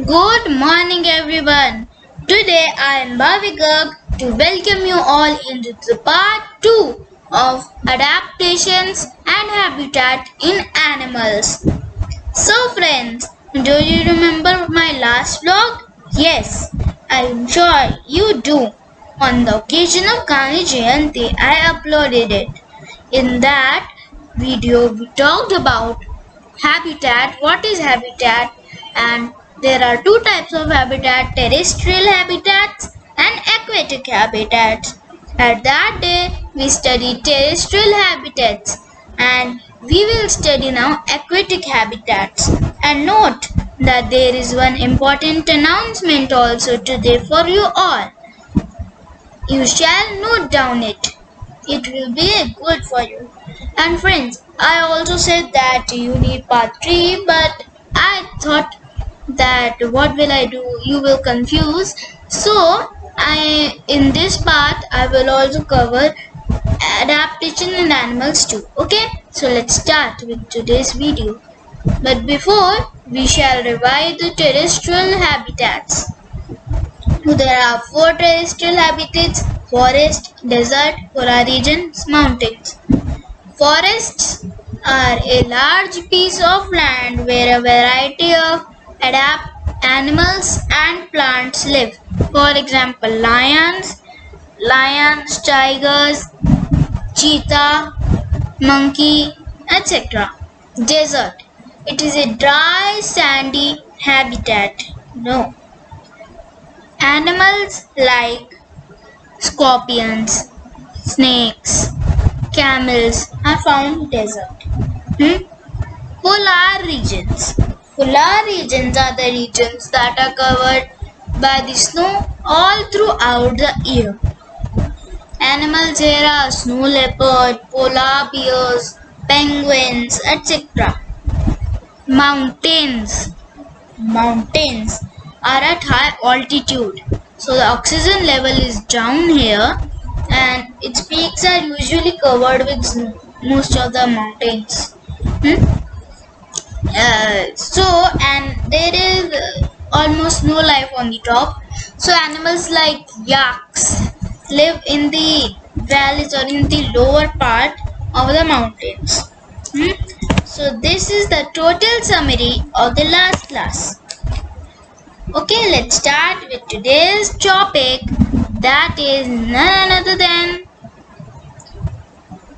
Good morning, everyone. Today I am Bhavika to welcome you all into the part 2 of adaptations and habitat in animals. So, friends, do you remember my last vlog? Yes, I am sure you do. On the occasion of Gandhi Jayanti, I uploaded it. In that video, we talked about habitat, what is habitat, and there are two types of habitat: terrestrial habitats and aquatic habitats. At that day, we studied terrestrial habitats and we will study now aquatic habitats. And note that there is one important announcement also today for you all. You shall note down it. It will be good for you. And friends, I also said that you need part 3, but I thought that what will I do? You will confuse. So in this part I will also cover adaptation in animals too. Okay? So let's start with today's video. But before, we shall revise the terrestrial habitats. There are 4 terrestrial habitats: forest, desert, polar regions, mountains. Forests are a large piece of land where a variety of animals and plants live. For example, lions, tigers, cheetah, monkey, etc. Desert. It is a dry, sandy habitat. No. Animals like scorpions, snakes, camels are found in desert. Polar regions. Polar regions are the regions that are covered by the snow all throughout the year. Animals here are snow leopard, polar bears, penguins, etc. Mountains. Mountains are at high altitude, so the oxygen level is down here and its peaks are usually covered with snow, most of the mountains. And there is almost no life on the top, so animals like yaks live in the valleys or in the lower part of the mountains. So this is the total summary of the last class. Okay, let's start with today's topic, that is none other than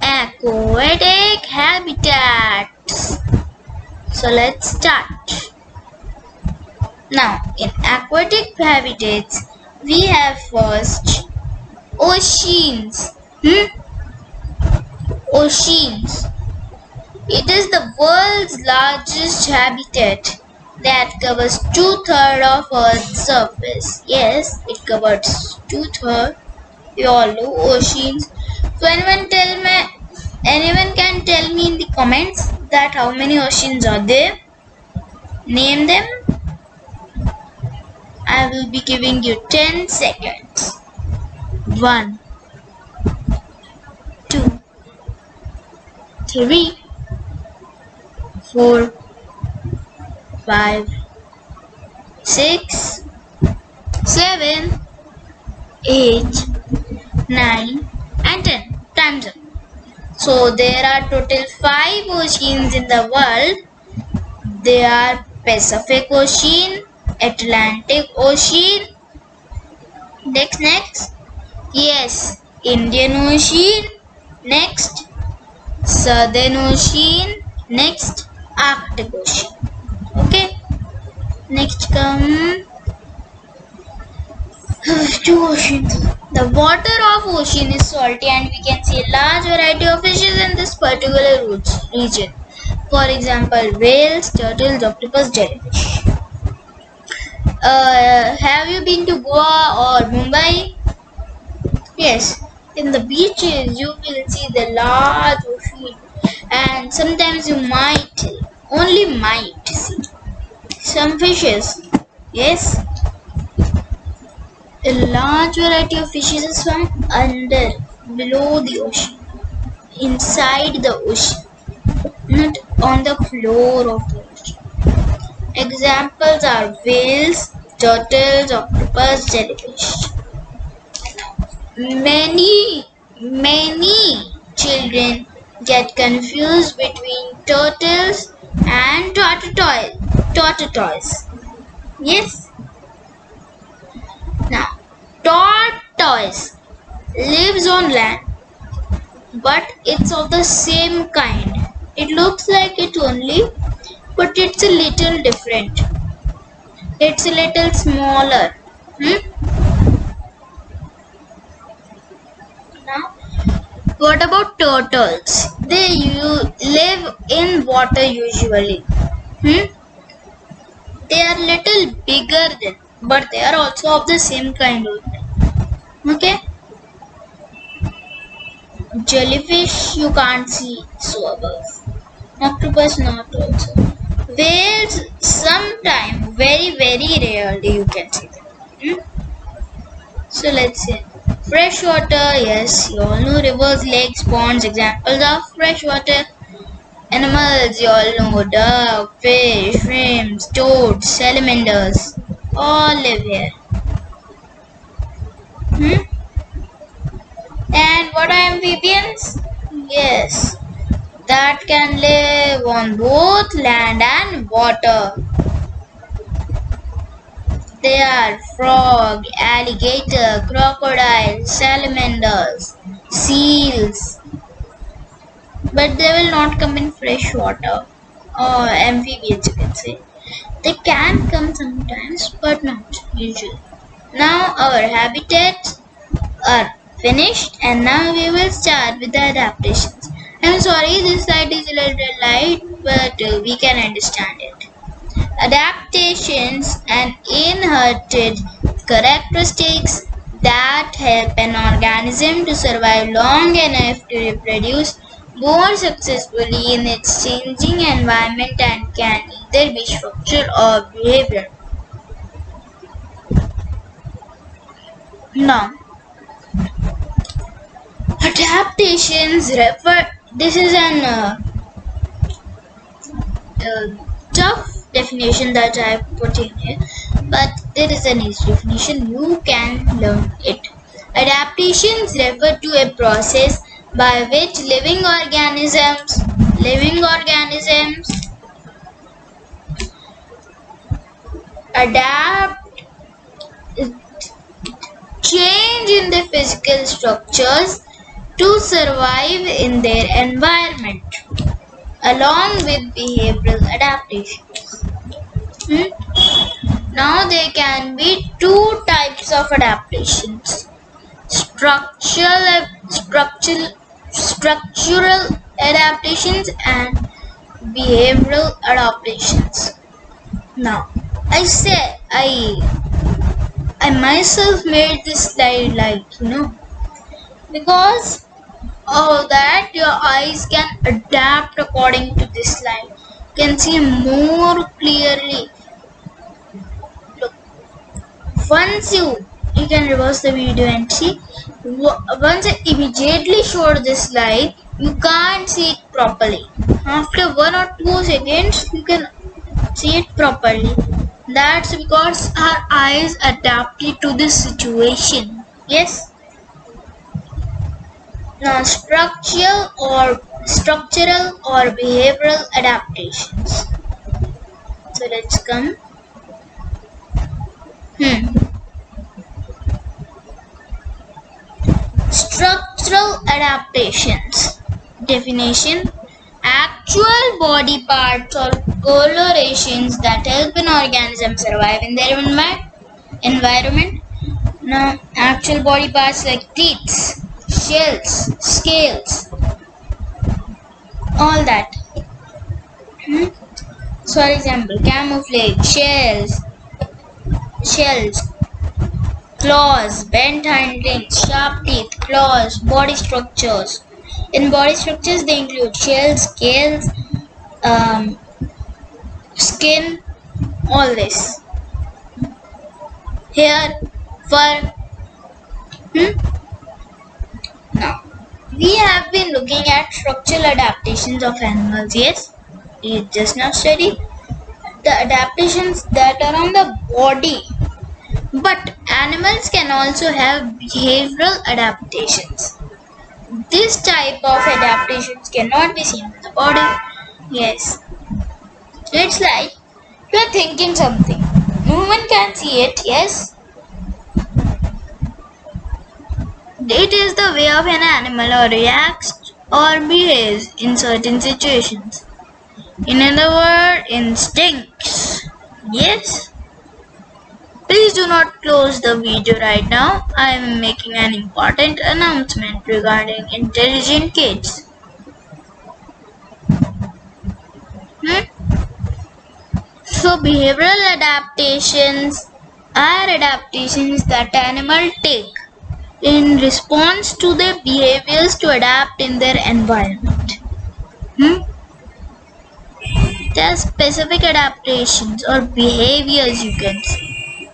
aquatic habitats. So let's start. Now, in aquatic habitats, we have first oceans. Oceans. It is the world's largest habitat that covers 2/3 of Earth's surface. Yes, it covers 2/3. We all know oceans. So anyone can tell me in the comments that how many oceans are there? Name them. I will be giving you 10 seconds. 1, 2, 3, 4, 5, 6, 7, 8, 9 and 10. Time's up. So there are total 5 oceans in the world. They are Pacific Ocean, Atlantic Ocean, next, yes, Indian Ocean, next, Southern Ocean, next, Arctic Ocean. Okay, next come 2 oceans. The water of ocean is salty and we can see a large variety of fishes in this particular region. For example, whales, turtles, octopus, jellyfish. Have you been to Goa or Mumbai? Yes, in the beaches you will see the large ocean, and sometimes you only might see some fishes. Yes, a large variety of fishes is found below the ocean, inside the ocean, not on the floor of the ocean. Examples are whales, turtles, octopus, jellyfish. Many children get confused between turtles and tortoise. Yes. Now, tortoise lives on land, but it's of the same kind. It looks like it only, but it's a little different. It's a little smaller. Now, what about turtles? They live in water usually. They are little bigger than, but they are also of the same kind only. Okay. Jellyfish you can't see so above. Octopus not also. Whales sometime, very rarely you can see them. So let's see. Freshwater, yes, you all know rivers, lakes, ponds, examples of freshwater animals, you all know duck, fish, shrimps, toads, salamanders, all live here. And what are amphibians? Yes, that can live on both land and water. They are frog, alligator, crocodile, salamanders, seals. But they will not come in fresh water or amphibians, you can say. They can come sometimes, but not usually. Now our habitats are finished, and now we will start with the adaptations. I'm sorry this slide is a little light, but we can understand it. Adaptations and inherited characteristics that help an organism to survive long enough to reproduce more successfully in its changing environment and can either be structural or behavioral. Now, adaptations refer. This is an tough definition that I put in here, but there is an easy definition. You can learn it. Adaptations refer to a process by which living organisms adapt, change in their physical structures to survive in their environment, along with behavioral adaptations. Now there can be two types of adaptations: structural adaptations and behavioral adaptations. Now, I myself made this slide because that your eyes can adapt according to this slide. You can see more clearly. Look, once you can reverse the video and see. Once I immediately showed this slide, you can't see it properly. After 1 or 2 seconds, you can see it properly. That's because our eyes adapted to this situation. Yes. Now, structural or behavioral adaptations. So let's come. Structural adaptations. Definition: actual body parts or colorations that help an organism survive in their environment. Now, actual body parts like teeth, shells, scales, all that. For example, camouflage, shells, claws, bent hind limbs, sharp teeth, claws, body structures. In body structures, they include shells, scales, skin, all this. Hair, fur. Now, we have been looking at structural adaptations of animals. Yes, we just now studied. the adaptations that are on the body. But animals can also have behavioral adaptations. This type of adaptations cannot be seen in the body. Yes. It's like you are thinking something. No one can see it, yes? It is the way of an animal or reacts or behaves in certain situations. In other words, instincts. Yes? Please do not close the video right now. I am making an important announcement regarding intelligent kids. So behavioral adaptations are adaptations that animals take in response to their behaviors to adapt in their environment. There are specific adaptations or behaviors you can see.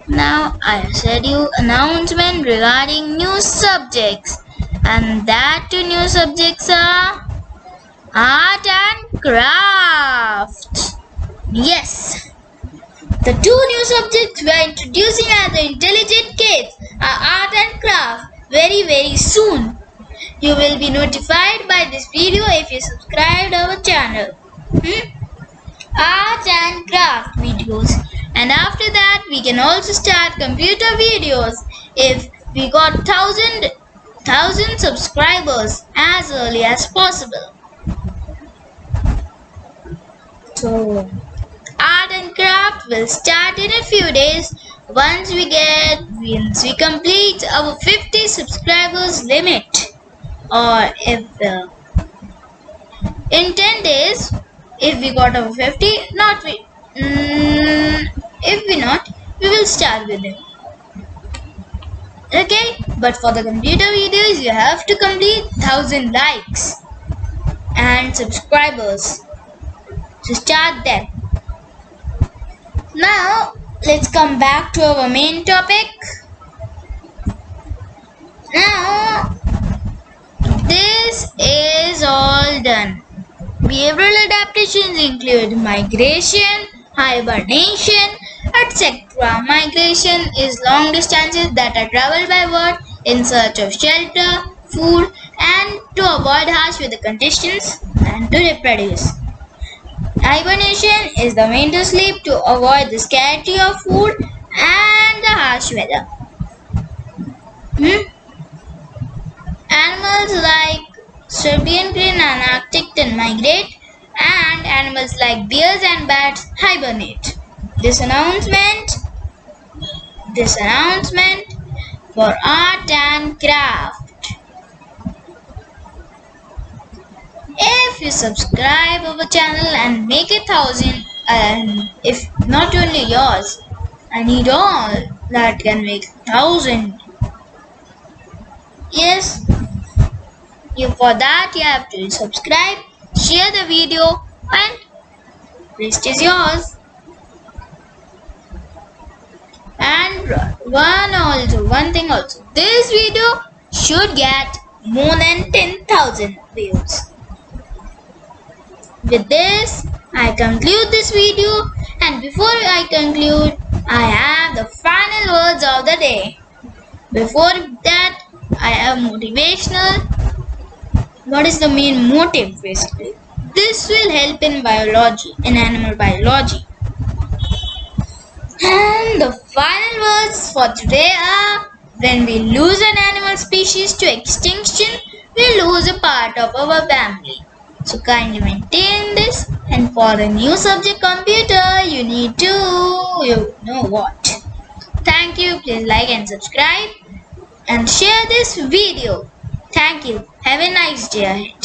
Now I said you announcement regarding new subjects, and that two new subjects are art and craft. Yes, the two new subjects we are introducing as the intelligent kids are art and craft very soon. You will be notified by this video if you subscribe our channel. Art and craft videos, and after that we can also start computer videos if we got 1000 subscribers as early as possible. So art and craft will start in a few days once we complete our 50 subscribers limit, or if in 10 days if we got our 50, if we not, we will start with it. Okay, but for the computer videos you have to complete 1000 likes and subscribers to start them. Now let's come back to our main topic. Now this is all done. Behavioral adaptations include migration, hibernation, etc. Migration is long distances that are traveled by bird in search of shelter, food, and to avoid harsh weather conditions and to reproduce. Hibernation is the winter sleep to avoid the scarcity of food and the harsh weather. Animals like Siberian crane and Arctic tern migrate, and animals like bears and bats hibernate. This announcement for art and craft. If you subscribe our channel and make 1000, and if not only yours, I need all that can make 1000. Yes, for that you have to subscribe, share the video, and rest is yours. And one thing also, this video should get more than 10,000 views. With this, I conclude this video, and before I conclude, I have the final words of the day. Before that, I have motivational. What is the main motive basically? This will help in biology, in animal biology. And the final words for today are: when we lose an animal species to extinction, we lose a part of our family. So kindly maintain this, and for the new subject computer, you need to, you know what. Thank you. Please like and subscribe and share this video. Thank you. Have a nice day ahead.